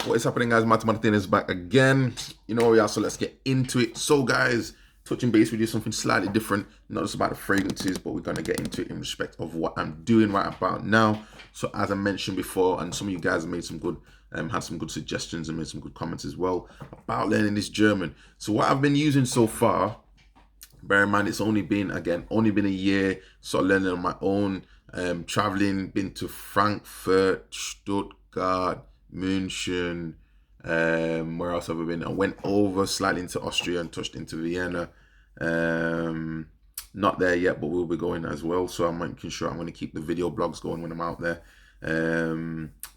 What is happening, guys? Matt Martin is back again. You know, yeah, so let's get into it. So, guys, touching base with you, something slightly different, not just about the fragrances, but we're going to get into it in respect of what I'm doing right about now. So, as I mentioned before, and some of you guys have made some good, had some good suggestions and made some good comments as well about learning this German. So, what I've been using so far, bear in mind, it's only been a year, so learning on my own, traveling, been to Frankfurt, Stuttgart, München. Where else have I been? I went over slightly into Austria and touched into Vienna. Not there yet, but we'll be going as well. So I'm making sure I'm going to keep the video blogs going when I'm out there.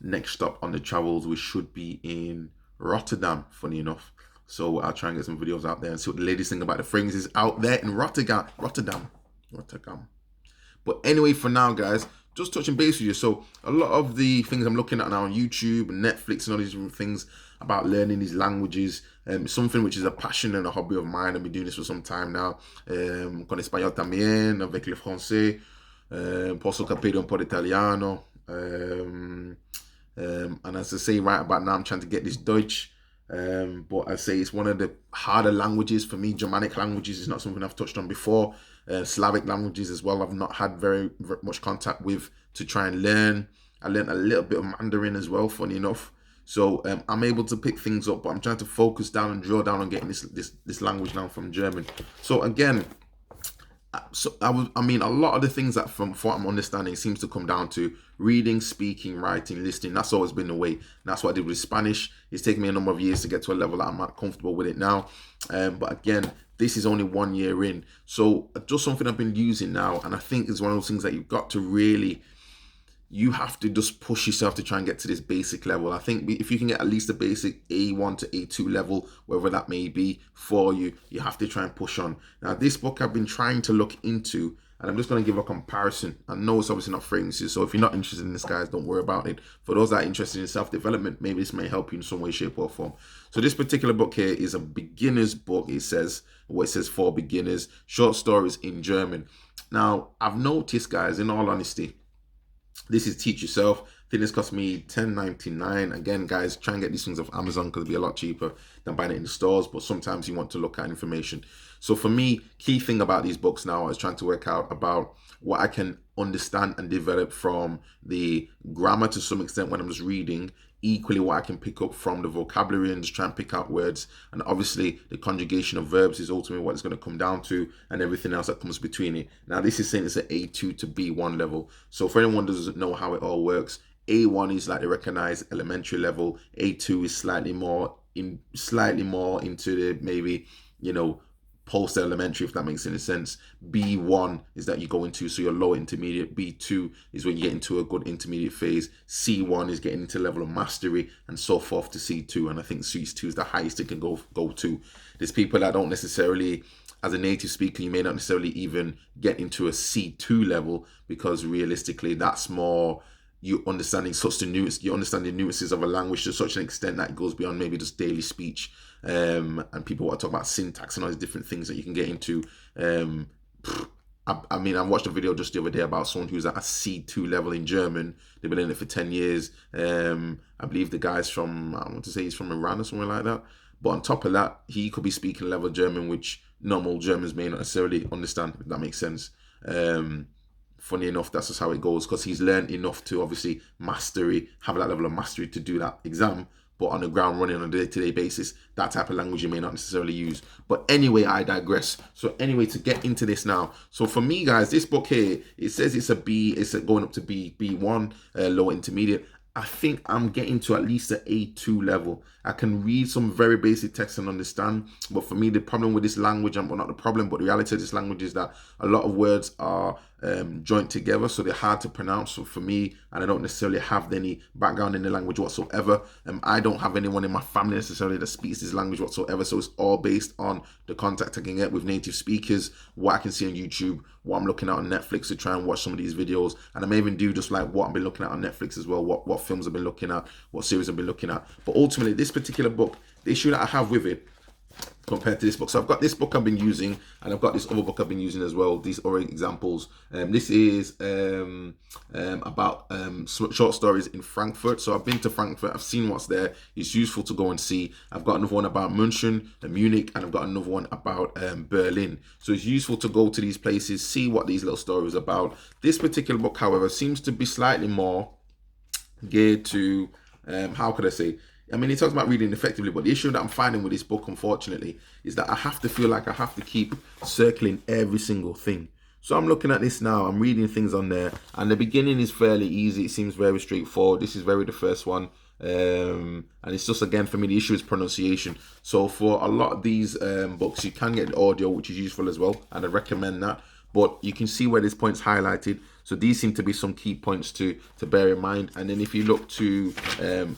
Next stop on the travels, we should be in Rotterdam, funny enough. So I'll try and get some videos out there and see what the ladies think about the fragrances out there in Rotterdam. But anyway, for now, guys, just touching base with you. So a lot of the things I'm looking at now on YouTube and Netflix and all these different things about learning these languages, something which is a passion and a hobby of mine. I've been doing this for some time now. Con español también, avec le français. Posso capire un po' d'italiano. And as I say right about now, I'm trying to get this Deutsch. But I say it's one of the harder languages for me. Germanic languages is not something I've touched on before. Slavic languages as well, I've not had very much contact with to try and learn. I learned a little bit of Mandarin as well, funny enough. So I'm able to pick things up, but I'm trying to focus down and drill down on getting this language now from German. So again, I mean, a lot of the things that from what I'm understanding seems to come down to reading, speaking, writing, listening. That's always been the way. And that's what I did with Spanish. It's taken me a number of years to get to a level that I'm not comfortable with it now. But again, this is only 1 year in. So just something I've been using now. And I think it's one of those things that you've got to really, you have to just push yourself to try and get to this basic level. I think if you can get at least a basic A1 to A2 level, wherever that may be for you, you have to try and push on. Now, this book I've been trying to look into, and I'm just going to give a comparison. I know it's obviously not fragrances, so if you're not interested in this, guys, don't worry about it. For those that are interested in self-development, maybe this may help you in some way, shape, or form. So this particular book here is a beginner's book. It says for beginners, short stories in German. Now, I've noticed, guys, in all honesty, this is Teach Yourself. I think this cost me $10.99. Again, guys, try and get these things off Amazon because it'll be a lot cheaper than buying it in the stores. But sometimes you want to look at information. So for me, key thing about these books now is trying to work out about what I can understand and develop from the grammar to some extent when I'm just reading, equally what I can pick up from the vocabulary and just try and pick out words. And obviously the conjugation of verbs is ultimately what it's going to come down to, and everything else that comes between it. Now this is saying it's an A2 to B1 level. So for anyone who doesn't know how it all works, A1 is like the recognized elementary level. A2 is slightly more into the maybe, post elementary, if that makes any sense. B1 is that you go into, so you're low intermediate. B2 is when you get into a good intermediate phase. C1 is getting into level of mastery, and so forth to C2. And I think C2 is the highest it can go to. There's people that don't necessarily, as a native speaker, you may not necessarily even get into a C2 level, because realistically that's more you understanding such the nuance, you understand the nuances of a language to such an extent that it goes beyond maybe just daily speech. And people want to talk about syntax and all these different things that you can get into. I mean, I watched a video just the other day about someone who's at a C2 level in German. They've been in it for 10 years. I believe the guy's from, I want to say he's from Iran or somewhere like that. But on top of that, he could be speaking level German, which normal Germans may not necessarily understand, if that makes sense. Funny enough, that's just how it goes, because he's learned enough to obviously have that level of mastery to do that exam. But on the ground running on a day-to-day basis, that type of language you may not necessarily use. But anyway, I digress. So anyway, to get into this now. So for me, guys, this book here, it says it's going up to B1, low intermediate. I think I'm getting to at least an A2 level. I can read some very basic text and understand. But for me, the problem with this language, well, not the problem, but the reality of this language is that a lot of words are joined together, so they're hard to pronounce. So for me, and I don't necessarily have any background in the language whatsoever. I don't have anyone in my family necessarily that speaks this language whatsoever. So it's all based on the contact I can get with native speakers, what I can see on YouTube, what I'm looking at on Netflix to try and watch some of these videos. And I may even do just like what I've been looking at on Netflix as well, what films I've been looking at, what series I've been looking at. But ultimately, this particular book, the issue that I have with it, compared to this book. So I've got this book I've been using, and I've got this other book I've been using as well. These are examples. This is about short stories in Frankfurt. So I've been to Frankfurt. I've seen what's there. It's useful to go and see. I've got another one about München and Munich, and I've got another one about Berlin. So it's useful to go to these places, see what these little stories are about. This particular book, however, seems to be slightly more geared to, how could I say? I mean, he talks about reading effectively, but the issue that I'm finding with this book, unfortunately, is that I have to feel like I have to keep circling every single thing. So I'm looking at this now, I'm reading things on there, and the beginning is fairly easy. It seems very straightforward. This is very the first one. And it's just, again, for me, the issue is pronunciation. So for a lot of these books, you can get the audio, which is useful as well, and I recommend that. But you can see where this point's highlighted. So these seem to be some key points to bear in mind. And then if you look to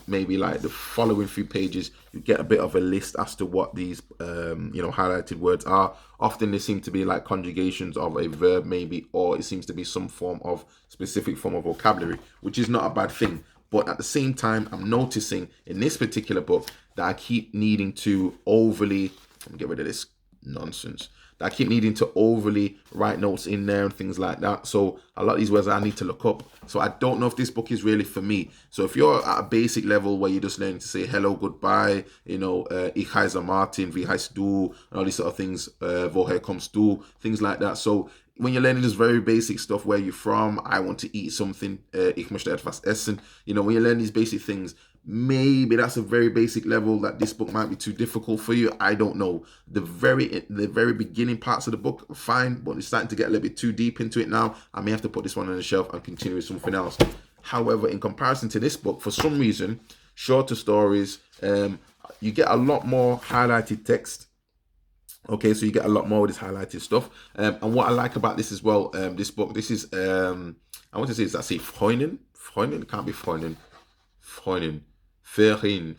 maybe like the following few pages, you get a bit of a list as to what these highlighted words are. Often they seem to be like conjugations of a verb maybe, or it seems to be some form of specific form of vocabulary, which is not a bad thing. But at the same time, I'm noticing in this particular book that I keep needing to overly, let me get rid of this nonsense, that I keep needing to overly write notes in there and things like that. So a lot of these words I need to look up. So I don't know if this book is really for me. So if you're at a basic level where you're just learning to say hello, goodbye, ich heiße Martin, wie heißt du, and all these sort of things, woher kommst du, things like that. So when you're learning this very basic stuff, where you're from, I want to eat something, ich möchte etwas essen, when you learn these basic things, maybe that's a very basic level that this book might be too difficult for you. I don't know. The very beginning parts of the book are fine, but it's starting to get a little bit too deep into it now. I may have to put this one on the shelf and continue with something else. However, in comparison to this book, for some reason, shorter stories, you get a lot more highlighted text. Okay, so you get a lot more of this highlighted stuff. And what I like about this as well, this book, this is, I want to say, is that say Freundin? Freundin? It can't be Freundin. Freundin. Verein.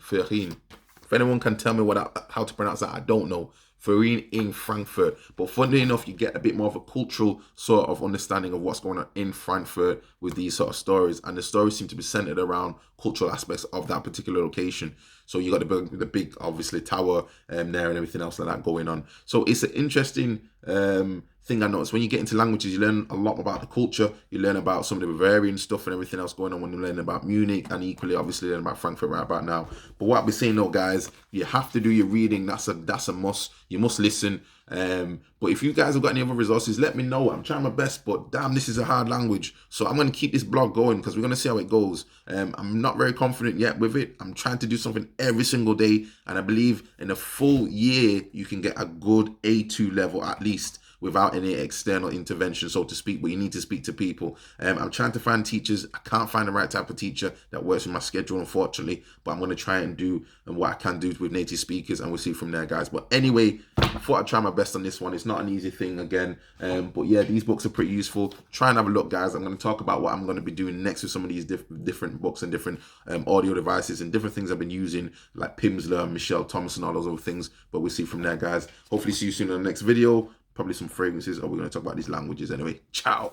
If anyone can tell me how to pronounce that, I don't know. Verein in Frankfurt. But funnily enough, you get a bit more of a cultural sort of understanding of what's going on in Frankfurt with these sort of stories. And the stories seem to be centered around cultural aspects of that particular location. So you got the big, obviously, tower there and everything else like that going on. So it's an interesting thing I noticed. When you get into languages, you learn a lot about the culture. You learn about some of the Bavarian stuff and everything else going on when you learn about Munich, and equally, obviously, learn about Frankfurt right about now. But what we're saying, though, guys, you have to do your reading. That's a must. You must listen. But if you guys have got any other resources, let me know. I'm trying my best, but damn, this is a hard language. So I'm going to keep this blog going because we're going to see how it goes. I'm not very confident yet with it. I'm trying to do something every single day, and I believe in a full year you can get a good A2 level at least, without any external intervention, so to speak, but you need to speak to people. I'm trying to find teachers. I can't find the right type of teacher that works with my schedule, unfortunately, but I'm going to try and do what I can do with native speakers, and we'll see from there, guys. But anyway, I thought I'd try my best on this one. It's not an easy thing, again, but yeah, these books are pretty useful. Try and have a look, guys. I'm going to talk about what I'm going to be doing next with some of these different books and different audio devices and different things I've been using, like Pimsleur and Michelle Thomas and all those other things, but we'll see from there, guys. Hopefully see you soon in the next video. Probably some fragrances, or we're going to talk about these languages anyway. Ciao.